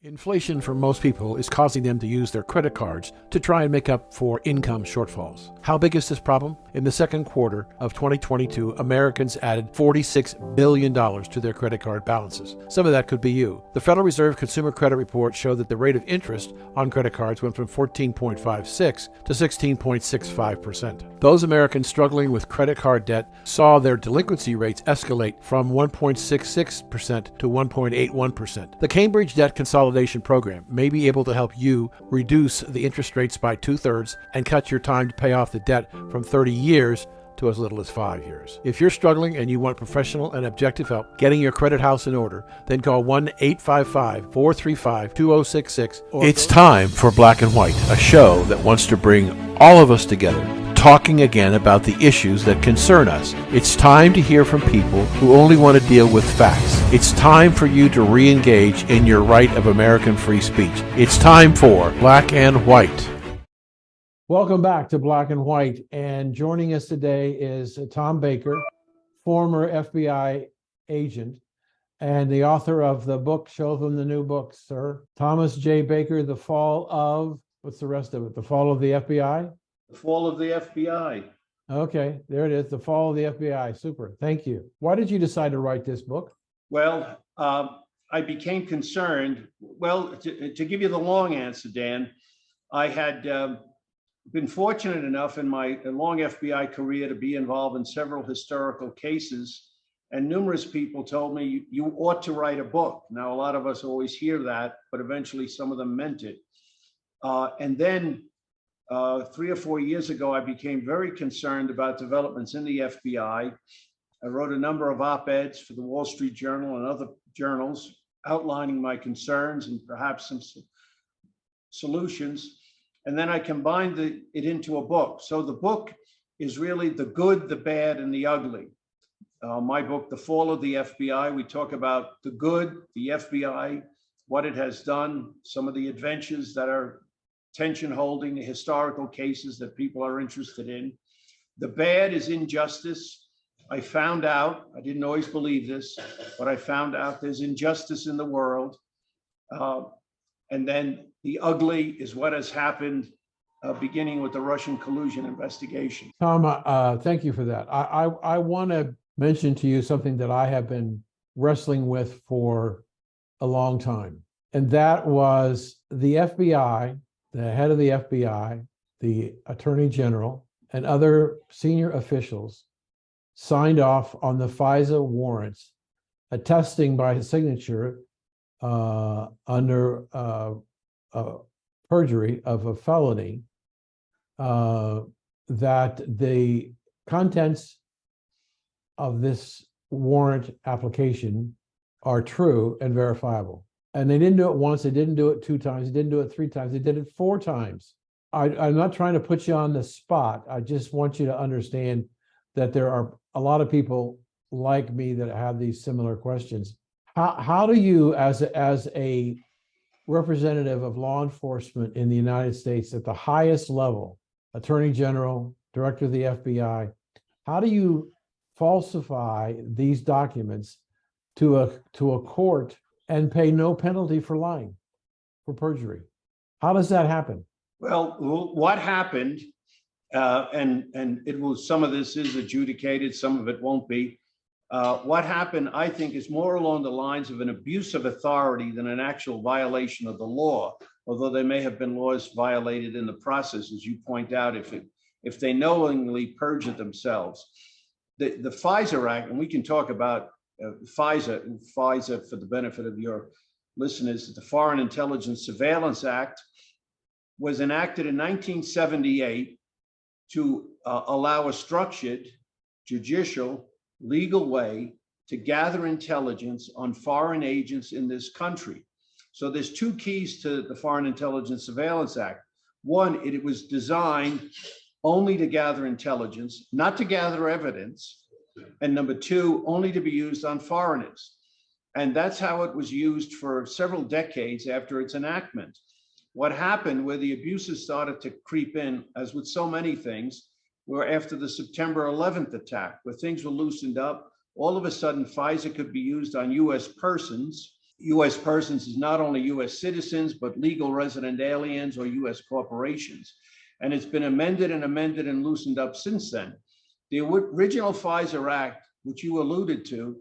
Inflation for most people is causing them to use their credit cards to try and make up for income shortfalls. How big is this problem? In the second quarter of 2022, Americans added $46 billion to their credit card balances. Some of that could be you. The Federal Reserve Consumer Credit Report showed that the rate of interest on credit cards went from 14.56 to 16.65%. Those Americans struggling with credit card debt saw their delinquency rates escalate from 1.66% to 1.81%. The Cambridge Debt Consolidation Program may be able to help you reduce the interest rates by 2/3 and cut your time to pay off the debt from 30 years to as little as 5 years. If you're struggling and you want professional and objective help getting your credit house in order, then call 1-855-435-2066. It's time for Black and White, a show that wants to bring all of us together, talking again about the issues that concern us. It's time to hear from people who only want to deal with facts. It's time for you to re-engage in your right of American free speech. It's time for Black and White. Welcome back to Black and White. And joining us today is Tom Baker, former FBI agent and the author of the book, Show Them the New Book, sir. Thomas J. Baker, The Fall of, what's the rest of it? The Fall of the FBI? The Fall of the FBI. Okay, there it is. The Fall of the FBI. Super. Thank you. Why did you decide to write this book? Well, I became concerned. Well, to give you the long answer, Dan, I had been fortunate enough in my long FBI career to be involved in several historical cases, and numerous people told me, you ought to write a book. Now, a lot of us always hear that, but eventually some of them meant it. And then 3 or 4 years ago, I became very concerned about developments in the FBI. I wrote a number of op-eds for the Wall Street Journal and other journals outlining my concerns and perhaps some solutions. And then I combined it into a book. So the book is really the good, the bad, and the ugly. My book, The Fall of the FBI, we talk about the good, the FBI, what it has done, some of the adventures that are tension holding, the historical cases that people are interested in. The bad is injustice. I found out, I didn't always believe this, but I found out there's injustice in the world. And then the ugly is what has happened, beginning with the Russian collusion investigation. Tom, thank you for that. I want to mention to you something that I have been wrestling with for a long time. And that was the FBI, the head of the FBI, the Attorney General, and other senior officials signed off on the FISA warrants, attesting by his signature under perjury of a felony that the contents of this warrant application are true and verifiable. And they didn't do it once, they didn't do it 2 times, they didn't do it 3 times, they did it 4 times. I'm not trying to put you on the spot. I just want you to understand that there are a lot of people like me that have these similar questions. How do you, as a representative of law enforcement in the United States at the highest level, Attorney General, Director of the FBI, how do you falsify these documents to a court and pay no penalty for lying, for perjury? How does that happen? Well, what happened, and it will, some of this is adjudicated, some of it won't be. What happened, I think, is more along the lines of an abuse of authority than an actual violation of the law, although there may have been laws violated in the process, as you point out, if they knowingly perjured themselves. The FISA Act, and we can talk about FISA for the benefit of your listeners, the Foreign Intelligence Surveillance Act was enacted in 1978 to allow a structured, judicial, legal way to gather intelligence on foreign agents in this country. So there's 2 keys to the Foreign Intelligence Surveillance Act. One, it was designed only to gather intelligence, not to gather evidence. And number 2, only to be used on foreigners. And that's how it was used for several decades after its enactment. What happened, where the abuses started to creep in, as with so many things, were after the September 11th attack, where things were loosened up. All of a sudden, FISA could be used on US persons U.S. persons is not only U.S. citizens, but legal resident aliens or U.S. corporations. And it's been amended and loosened up since then. The original FISA Act, which you alluded to,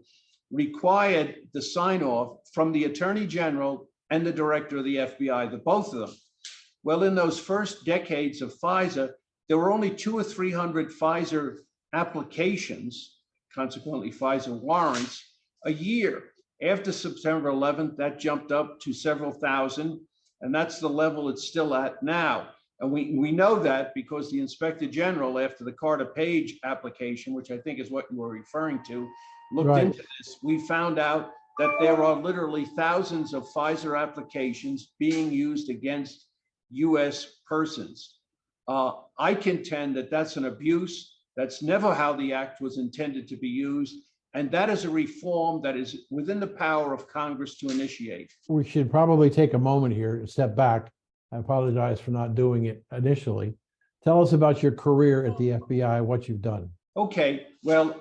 required the sign off from the Attorney General and the Director of the FBI, the both of them. Well, in those first decades of FISA, there were only 200 or 300 FISA applications, consequently FISA warrants, a year. After September 11th, that jumped up to several thousand, and that's the level it's still at now. And we know that because the Inspector General, after the Carter Page application, which I think is what you were referring to, looked Right. into this. We found out that there are literally thousands of FISA applications being used against U.S. persons. I contend that that's an abuse. That's never how the act was intended to be used. And that is a reform that is within the power of Congress to initiate. We should probably take a moment here and step back. I apologize for not doing it initially. Tell us about your career at the FBI, what you've done. Okay, well,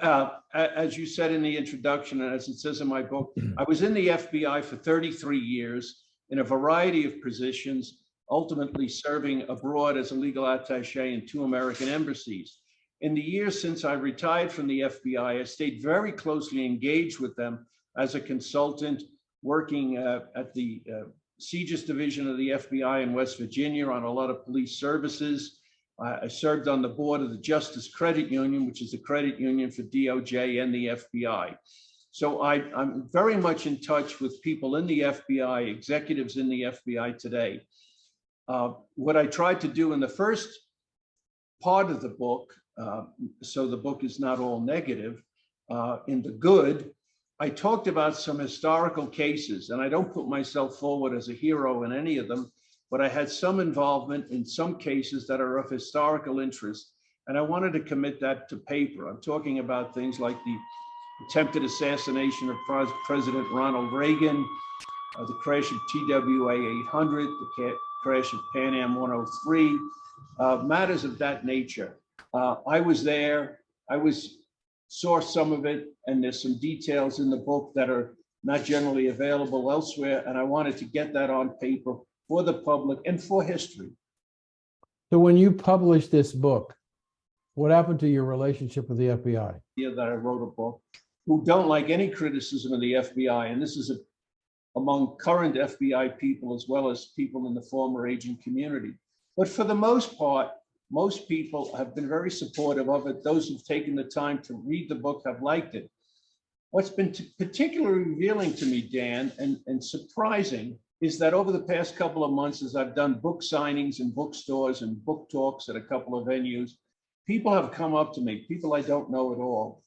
as you said in the introduction, and as it says in my book, I was in the FBI for 33 years in a variety of positions, ultimately serving abroad as a legal attaché in 2 American embassies. In the years since I retired from the FBI, I stayed very closely engaged with them as a consultant, working at the CJIS division of the FBI in West Virginia on a lot of police services. I served on the board of the Justice Credit Union, which is the credit union for DOJ and the FBI. So I'm very much in touch with people in the FBI, executives in the FBI today. What I tried to do in the first part of the book, so the book is not all negative, in the good, I talked about some historical cases, and I don't put myself forward as a hero in any of them, but I had some involvement in some cases that are of historical interest, and I wanted to commit that to paper. I'm talking about things like the attempted assassination of President Ronald Reagan, the crash of TWA 800, the crash of Pan Am 103, matters of that nature. I was there, saw some of it, and there's some details in the book that are not generally available elsewhere, and I wanted to get that on paper for the public and for history. So when you published this book, what happened to your relationship with the FBI? Yeah, that I wrote a book, who don't like any criticism of the FBI, and this is among current FBI people as well as people in the former agent community. But for the most part, most people have been very supportive of it. Those who've taken the time to read the book have liked it. What's been particularly revealing to me, Dan, and surprising, is that over the past couple of months, as I've done book signings in bookstores and book talks at a couple of venues, people have come up to me, people I don't know at all,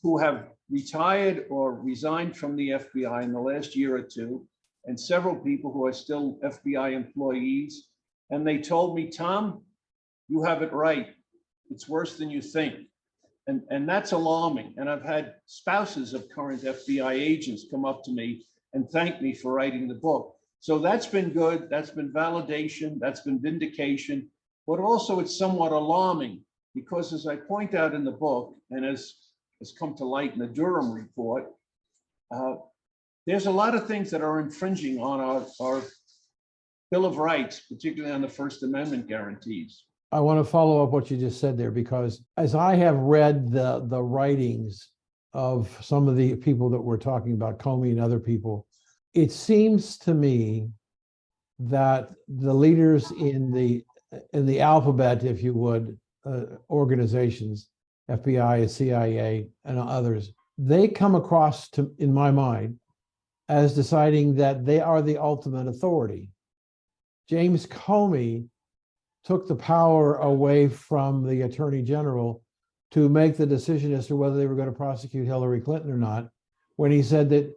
who have retired or resigned from the FBI in the last year or two, and several people who are still FBI employees. And they told me, Tom, you have it right. It's worse than you think. And that's alarming. And I've had spouses of current FBI agents come up to me and thank me for writing the book. So that's been good. That's been validation. That's been vindication. But also it's somewhat alarming because, as I point out in the book, and as has come to light in the Durham report, there's a lot of things that are infringing on our Bill of Rights, particularly on the First Amendment guarantees. I want to follow up what you just said there, because as I have read the writings of some of the people that we're talking about, Comey and other people, it seems to me that the leaders in the alphabet, if you would, organizations, FBI, CIA, and others, they come across to, in my mind, as deciding that they are the ultimate authority. James Comey took the power away from the Attorney General to make the decision as to whether they were going to prosecute Hillary Clinton or not, when he said that,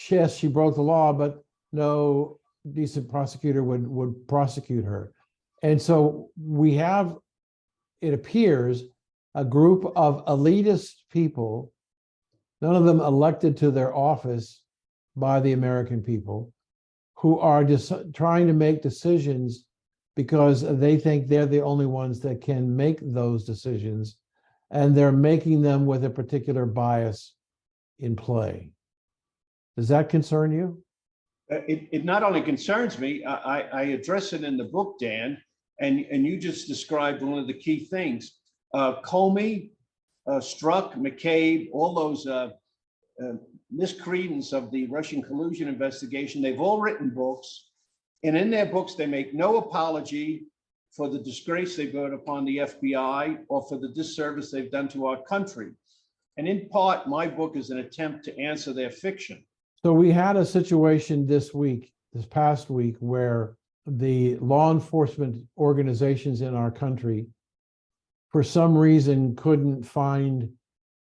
yes, she broke the law, but no decent prosecutor would prosecute her. And so we have, it appears, a group of elitist people, none of them elected to their office by the American people, who are just trying to make decisions because they think they're the only ones that can make those decisions, and they're making them with a particular bias in play. Does that concern you? It not only concerns me, I address it in the book, Dan, and you just described one of the key things. Comey, Strzok, McCabe, all those miscredence of the Russian collusion investigation, they've all written books. And in their books, they make no apology for the disgrace they brought upon the FBI or for the disservice they've done to our country. And in part, my book is an attempt to answer their fiction. So we had a situation this past week, where the law enforcement organizations in our country, for some reason, couldn't find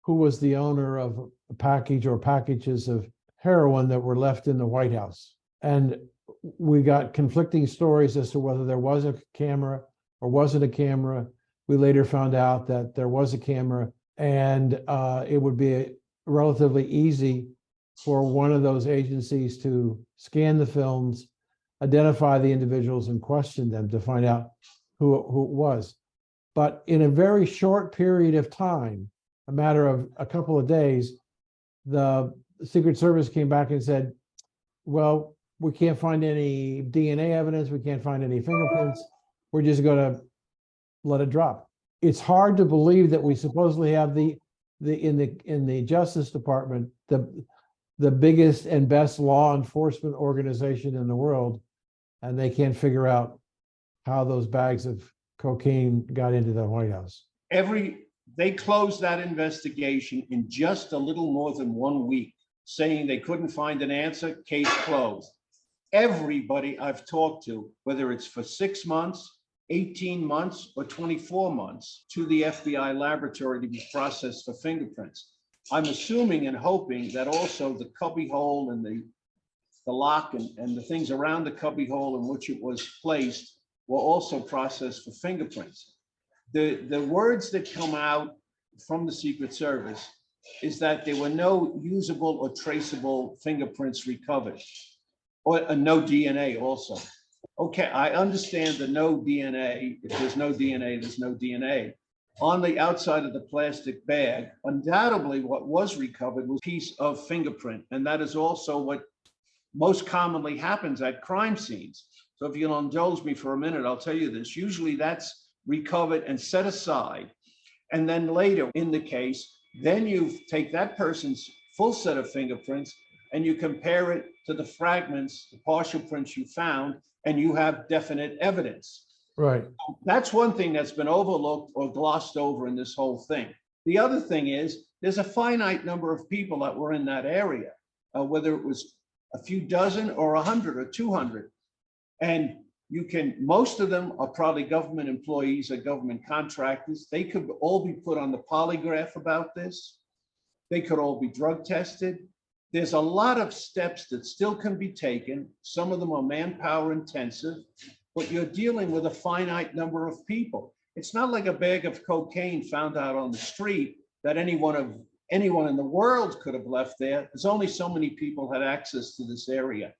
who was the owner of a package or packages of heroin that were left in the White House. And we got conflicting stories as to whether there was a camera or wasn't a camera. We later found out that there was a camera, and it would be relatively easy for one of those agencies to scan the films, identify the individuals and question them to find out who it was. But in a very short period of time, a matter of a couple of days, the Secret Service came back and said, well, we can't find any DNA evidence, we can't find any fingerprints, we're just going to let it drop. It's hard to believe that we supposedly have in the Justice Department, the biggest and best law enforcement organization in the world, and they can't figure out how those bags of cocaine got into the White House. They closed that investigation in just a little more than 1 week, saying they couldn't find an answer, case closed. Everybody I've talked to, whether it's for 6 months, 18 months, or 24 months, to the FBI laboratory to be processed for fingerprints. I'm assuming and hoping that also the cubbyhole and the lock and the things around the cubbyhole in which it was placed were also processed for fingerprints. The words that come out from the Secret Service is that there were no usable or traceable fingerprints recovered, or no DNA also. Okay, I understand the no DNA. If there's no DNA, there's no DNA. On the outside of the plastic bag, undoubtedly what was recovered was a piece of fingerprint, and that is also what most commonly happens at crime scenes. So if you'll indulge me for a minute, I'll tell you this. Usually that's recovered and set aside. And then later in the case, then you take that person's full set of fingerprints and you compare it to the fragments, the partial prints you found, and you have definite evidence. Right. That's one thing that's been overlooked or glossed over in this whole thing. The other thing is there's a finite number of people that were in that area, whether it was a few dozen or 100 or 200. And most of them are probably government employees or government contractors. They could all be put on the polygraph about this. They could all be drug tested. There's a lot of steps that still can be taken. Some of them are manpower intensive, but you're dealing with a finite number of people. It's not like a bag of cocaine found out on the street that anyone in the world could have left there. There's only so many people had access to this area.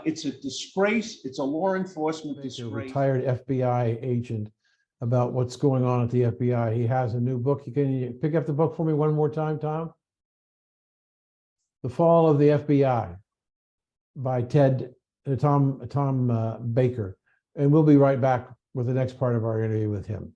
It's a disgrace. It's a law enforcement disgrace. A retired FBI agent about what's going on at the FBI. He has a new book. Can you pick up the book for me one more time, Tom? The Fall of the FBI by Tom Baker. And we'll be right back with the next part of our interview with him.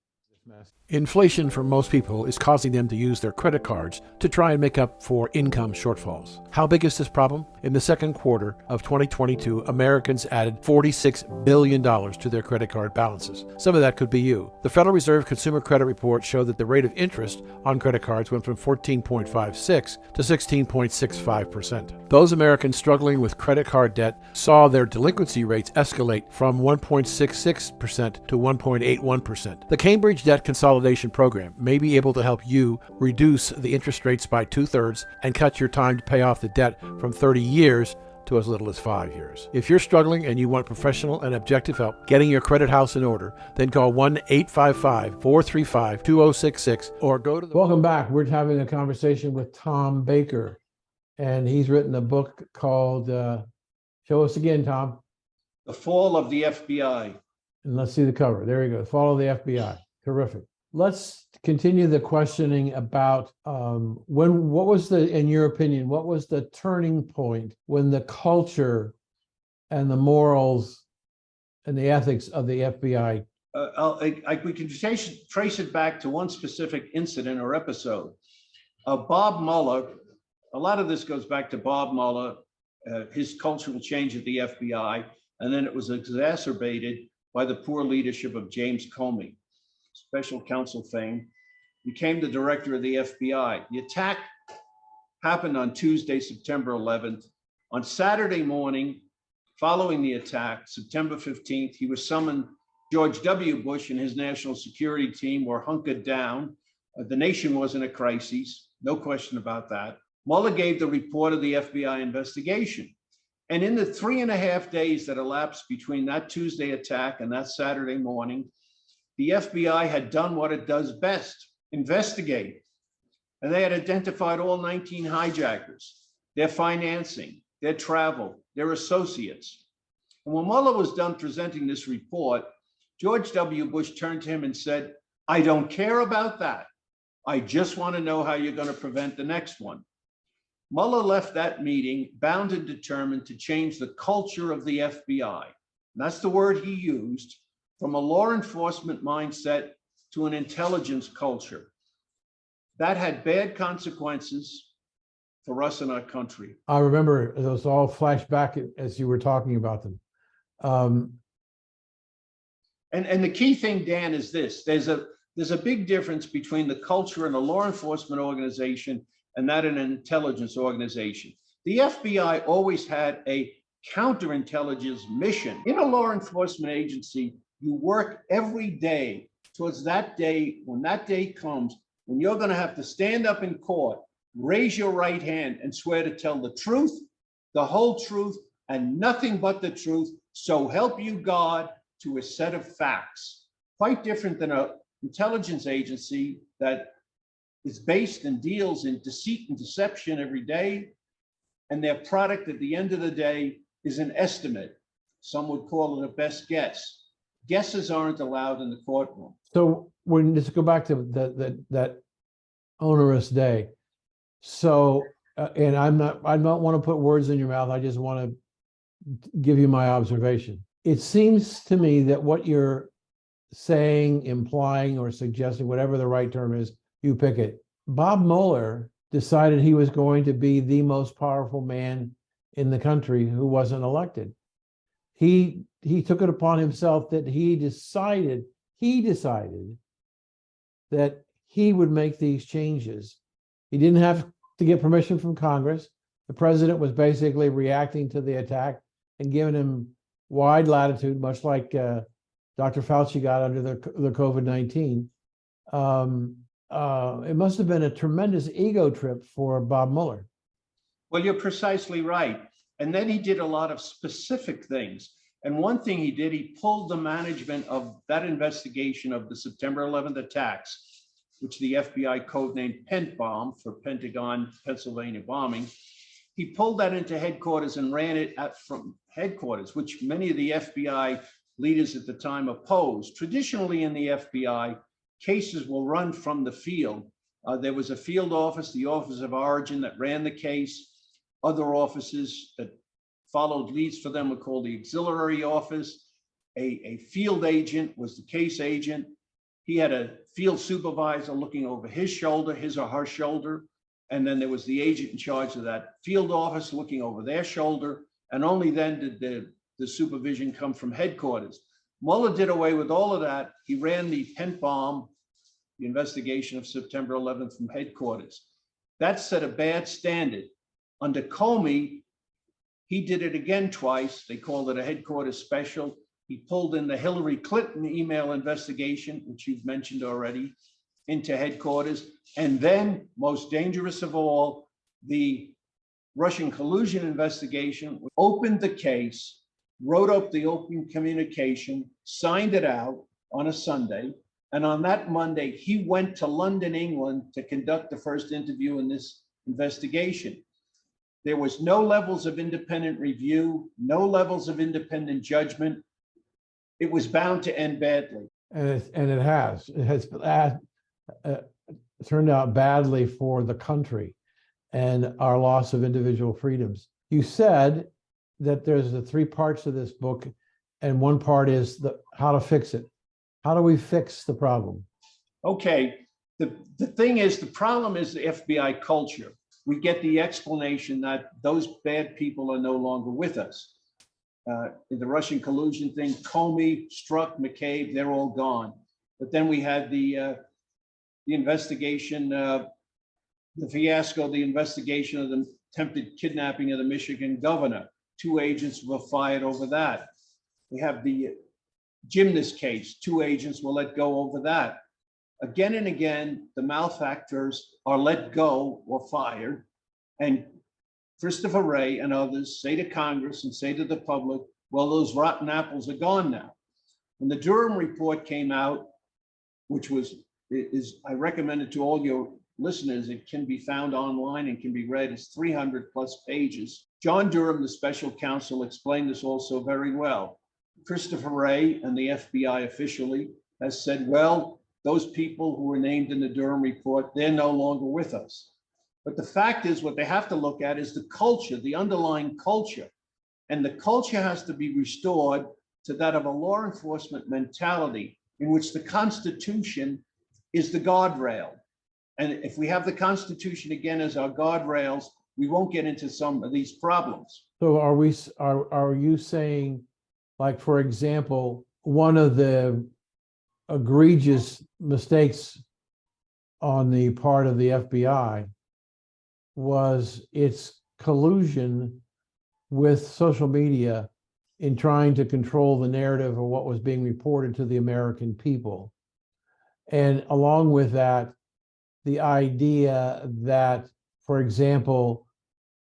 Inflation for most people is causing them to use their credit cards to try and make up for income shortfalls. How big is this problem? In the second quarter of 2022, Americans added $46 billion to their credit card balances. Some of that could be you. The Federal Reserve Consumer Credit Report showed that the rate of interest on credit cards went from 14.56 to 16.65%. Those Americans struggling with credit card debt saw their delinquency rates escalate from 1.66% to 1.81%. The Cambridge Debt Consolidation Program may be able to help you reduce the interest rates by 2/3 and cut your time to pay off the debt from 30 years to as little as 5 years. If you're struggling and you want professional and objective help getting your credit house in order, then call 1-855-435-2066 or go to the... Welcome back. We're having a conversation with Tom Baker, and he's written a book called, show us again, Tom. The Fall of the FBI. And let's see the cover. There you go. Fall of the FBI. Terrific. Let's continue the questioning about what was in your opinion, what was the turning point when the culture and the morals and the ethics of the FBI? We can trace it back to one specific incident or episode. Bob Mueller, a lot of this goes back to Bob Mueller, his cultural change at the FBI, and then it was exacerbated by the poor leadership of James Comey, special counsel fame, became the director of the FBI. The attack happened on Tuesday, September 11th. On Saturday morning, following the attack, September 15th, he was summoned. George W. Bush and his national security team were hunkered down. The nation was in a crisis, no question about that. Mueller gave the report of the FBI investigation. And in the 3.5 days that elapsed between that Tuesday attack and that Saturday morning, the FBI had done what it does best, investigate. And they had identified all 19 hijackers, their financing, their travel, their associates. And when Mueller was done presenting this report, George W. Bush turned to him and said, "I don't care about that. I just want to know how you're going to prevent the next one." Mueller left that meeting bound and determined to change the culture of the FBI. And that's the word he used, from a law enforcement mindset to an intelligence culture. That had bad consequences for us in our country. I remember those all flash back as you were talking about them. And the key thing, Dan, is this. There's a big difference between the culture in a law enforcement organization and that in an intelligence organization. The FBI always had a counterintelligence mission. In a law enforcement agency, you work every day towards that day, when that day comes, when you're going to have to stand up in court, raise your right hand and swear to tell the truth, the whole truth, and nothing but the truth, so help you God, to a set of facts. Quite different than an intelligence agency that is based and deals in deceit and deception every day, and their product at the end of the day is an estimate. Some would call it a best guess. Guesses aren't allowed in the courtroom. So when let's go back to that onerous day. So and I don't want to put words in your mouth. I just want to give you my observation. It seems to me that what you're saying, implying, or suggesting, whatever the right term is, you pick it. Bob Mueller decided he was going to be the most powerful man in the country who wasn't elected. He took it upon himself that he decided that he would make these changes. He didn't have to get permission from Congress. The president was basically reacting to the attack and giving him wide latitude, much like Dr. Fauci got under the COVID-19. It must have been a tremendous ego trip for Bob Mueller. Well, you're precisely right. And then he did a lot of specific things. And one thing he did, he pulled the management of that investigation of the September 11th attacks, which the FBI codenamed Pent Bomb for Pentagon, Pennsylvania bombing. He pulled that into headquarters and ran it from headquarters, which many of the FBI leaders at the time opposed. Traditionally in the FBI, cases will run from the field. There was a field office, the Office of Origin, that ran the case. Other offices that followed leads for them were called the auxiliary office. A field agent was the case agent. He had a field supervisor looking over his shoulder, his or her shoulder. And then there was the agent in charge of that field office looking over their shoulder. And only then did the supervision come from headquarters. Mueller did away with all of that. He ran the Pent Bomb, the investigation of September 11th, from headquarters. That set a bad standard. Under Comey, he did it again twice. They called it a headquarters special. He pulled in the Hillary Clinton email investigation, which you've mentioned already, into headquarters. And then, most dangerous of all, the Russian collusion investigation, opened the case, wrote up the open communication, signed it out on a Sunday. And on that Monday, he went to London, England, to conduct the first interview in this investigation. There was no levels of independent review, no levels of independent judgment. It was bound to end badly. And it has turned out badly for the country and our loss of individual freedoms. You said that there's the three parts of this book, and one part is the how to fix it. How do we fix the problem? Okay, the thing is, the problem is the FBI culture. We get the explanation that those bad people are no longer with us. In the Russian collusion thing, Comey, Strzok, McCabe, they're all gone. But then we had the investigation, the fiasco, the investigation of the attempted kidnapping of the Michigan governor. 2 agents were fired over that. We have the gymnast case. 2 agents were let go over that. Again and again, the malefactors are let go or fired. And Christopher Wray and others say to Congress and say to the public, well, those rotten apples are gone now. When the Durham report came out, which I recommend it to all your listeners, it can be found online and can be read. It's 300 plus pages. John Durham, the special counsel, explained this also very well. Christopher Wray and the FBI officially has said, well, those people who were named in the Durham report, they're no longer with us. But the fact is, what they have to look at is the culture, the underlying culture. And the culture has to be restored to that of a law enforcement mentality in which the Constitution is the guardrail. And if we have the Constitution again as our guardrails, we won't get into some of these problems. So are you saying, like, for example, one of the egregious mistakes on the part of the FBI was its collusion with social media in trying to control the narrative of what was being reported to the American people? And along with that, the idea that, for example,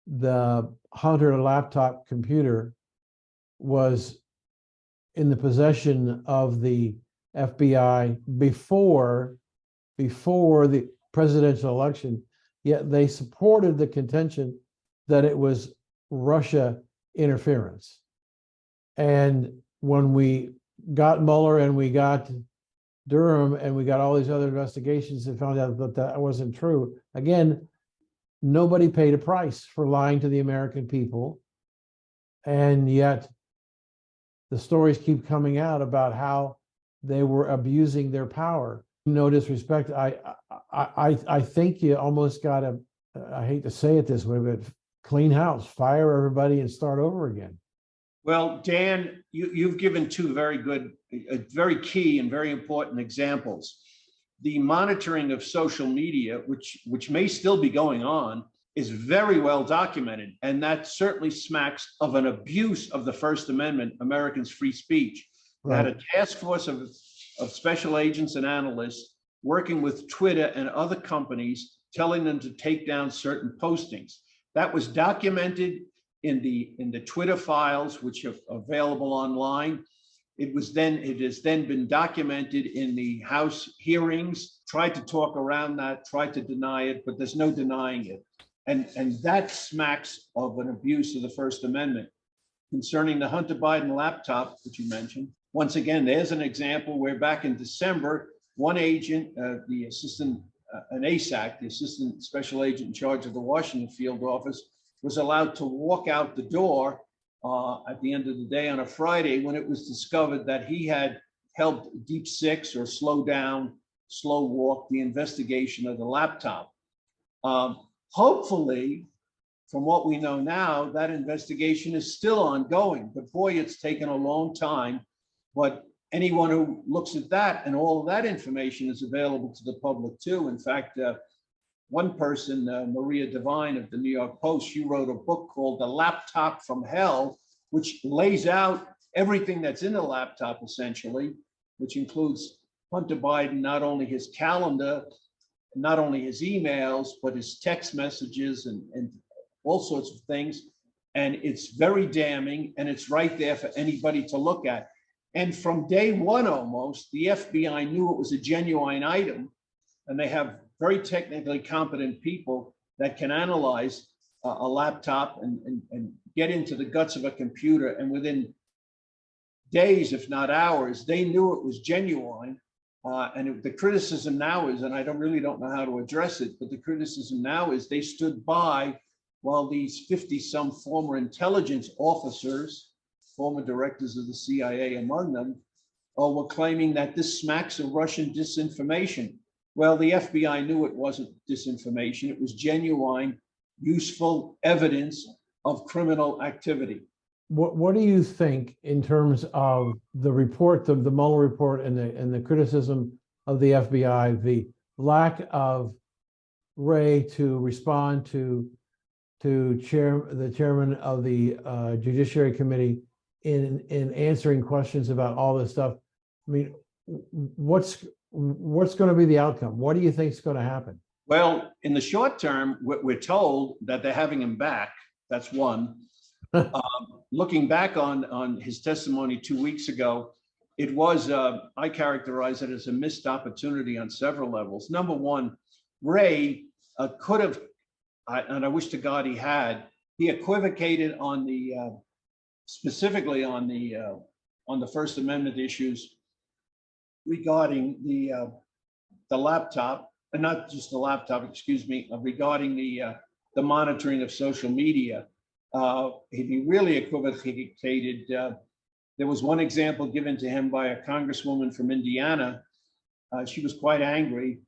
the Hunter laptop computer was in the possession of the FBI before the presidential election, yet they supported the contention that it was Russia interference. And when we got Mueller and we got Durham and we got all these other investigations and found out that that wasn't true, again, nobody paid a price for lying to the American people. And yet the stories keep coming out about how they were abusing their power. No disrespect. I think you almost got to, I hate to say it this way, but clean house, fire everybody and start over again. Well, Dan, you've given 2 very good, very key and very important examples. The monitoring of social media, which may still be going on, is very well documented. And that certainly smacks of an abuse of the First Amendment, Americans' free speech. Right. They had a task force of special agents and analysts working with Twitter and other companies, telling them to take down certain postings. That was documented in the Twitter files, which are available online. It has then been documented in the House hearings, tried to talk around that, tried to deny it, but there's no denying it. And that smacks of an abuse of the First Amendment. Concerning the Hunter Biden laptop, which you mentioned, once again, there's an example where back in December, one agent, the assistant, an ASAC, the assistant special agent in charge of the Washington field office, was allowed to walk out the door at the end of the day on a Friday when it was discovered that he had helped Deep Six or slow walk the investigation of the laptop. Hopefully, from what we know now, that investigation is still ongoing, but boy, it's taken a long time. But anyone who looks at that and all of that information is available to the public too. In fact, one person, Maria Devine of the New York Post, she wrote a book called The Laptop from Hell, which lays out everything that's in the laptop essentially, which includes Hunter Biden, not only his calendar, not only his emails, but his text messages and all sorts of things. And it's very damning, and it's right there for anybody to look at. And from day one almost, the FBI knew it was a genuine item, and they have very technically competent people that can analyze a laptop and get into the guts of a computer. And within days, if not hours, they knew it was genuine. The criticism now is, and I really don't know how to address it, but the criticism now is they stood by while these 50-some former intelligence officers, former directors of the CIA among them, were claiming that this smacks of Russian disinformation. Well, the FBI knew it wasn't disinformation. It was genuine, useful evidence of criminal activity. What do you think in terms of the report, the Mueller report, and the criticism of the FBI, the lack of Wray to respond to the chairman of the Judiciary Committee in answering questions about all this stuff? I mean, what's going to be the outcome? What do you think is going to happen? Well, in the short term, we're told that they're having him back. That's one. Looking back on his testimony 2 weeks ago, it was, I characterize it as a missed opportunity on several levels. Number one, Wray could have, and I wish to God he equivocated on specifically on the First Amendment issues regarding the laptop, and not just the laptop, excuse me, regarding the monitoring of social media. He really equivocated. There was one example given to him by a congresswoman from Indiana. She was quite angry.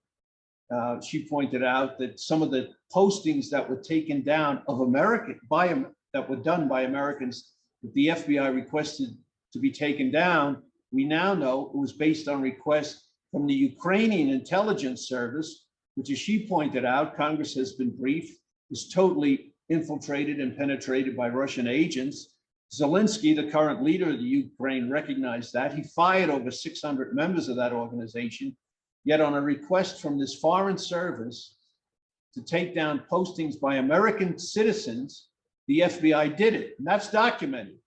She pointed out that some of the postings that were taken down that were done by Americans that the FBI requested to be taken down, we now know it was based on requests from the Ukrainian intelligence service, which, as she pointed out, Congress has been briefed, is totally infiltrated and penetrated by Russian agents. Zelensky, the current leader of the Ukraine, recognized that. He fired over 600 members of that organization. Yet on a request from this foreign service to take down postings by American citizens, the FBI did it. And that's documented.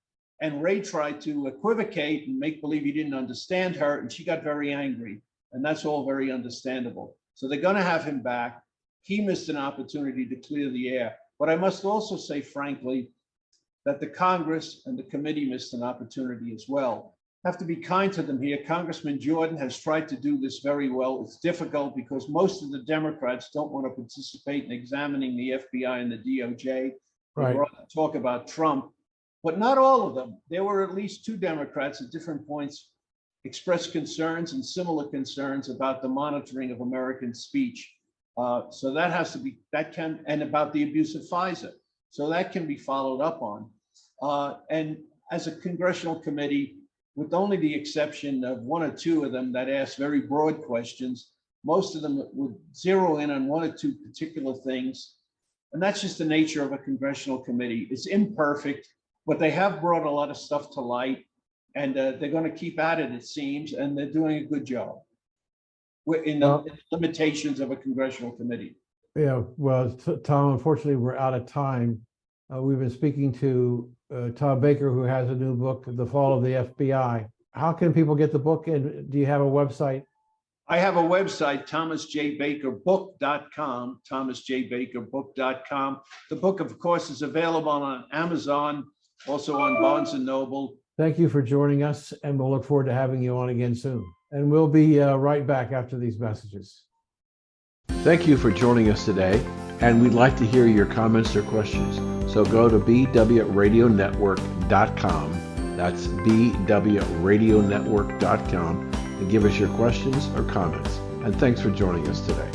And Wray tried to equivocate and make believe he didn't understand her, and she got very angry. And that's all very understandable. So they're going to have him back. He missed an opportunity to clear the air. But I must also say, frankly, that the Congress and the committee missed an opportunity as well. Have to be kind to them here. Congressman Jordan has tried to do this very well. It's difficult because most of the Democrats don't want to participate in examining the FBI and the DOJ. Right. They talk about Trump, but not all of them. There were at least 2 Democrats at different points expressed concerns and similar concerns about the monitoring of American speech. So that has to be, and about the abuse of FISA. So that can be followed up on. And as a congressional committee, with only the exception of 1 or 2 of them that asked very broad questions, most of them would zero in on 1 or 2 particular things. And that's just the nature of a congressional committee. It's imperfect, but they have brought a lot of stuff to light, and they're going to keep at it, it seems, and they're doing a good job in the limitations of a congressional committee. Yeah, well, Tom, unfortunately, we're out of time. We've been speaking to Tom Baker, who has a new book, The Fall of the FBI. How can people get the book, and do you have a website? I have a website, thomasjbakerbook.com, thomasjbakerbook.com. The book, of course, is available on Amazon, also on Barnes & Noble. Thank you for joining us, and we'll look forward to having you on again soon. And we'll be right back after these messages. Thank you for joining us today, and we'd like to hear your comments or questions. So go to bwradionetwork.com. That's bwradionetwork.com, and give us your questions or comments. And thanks for joining us today.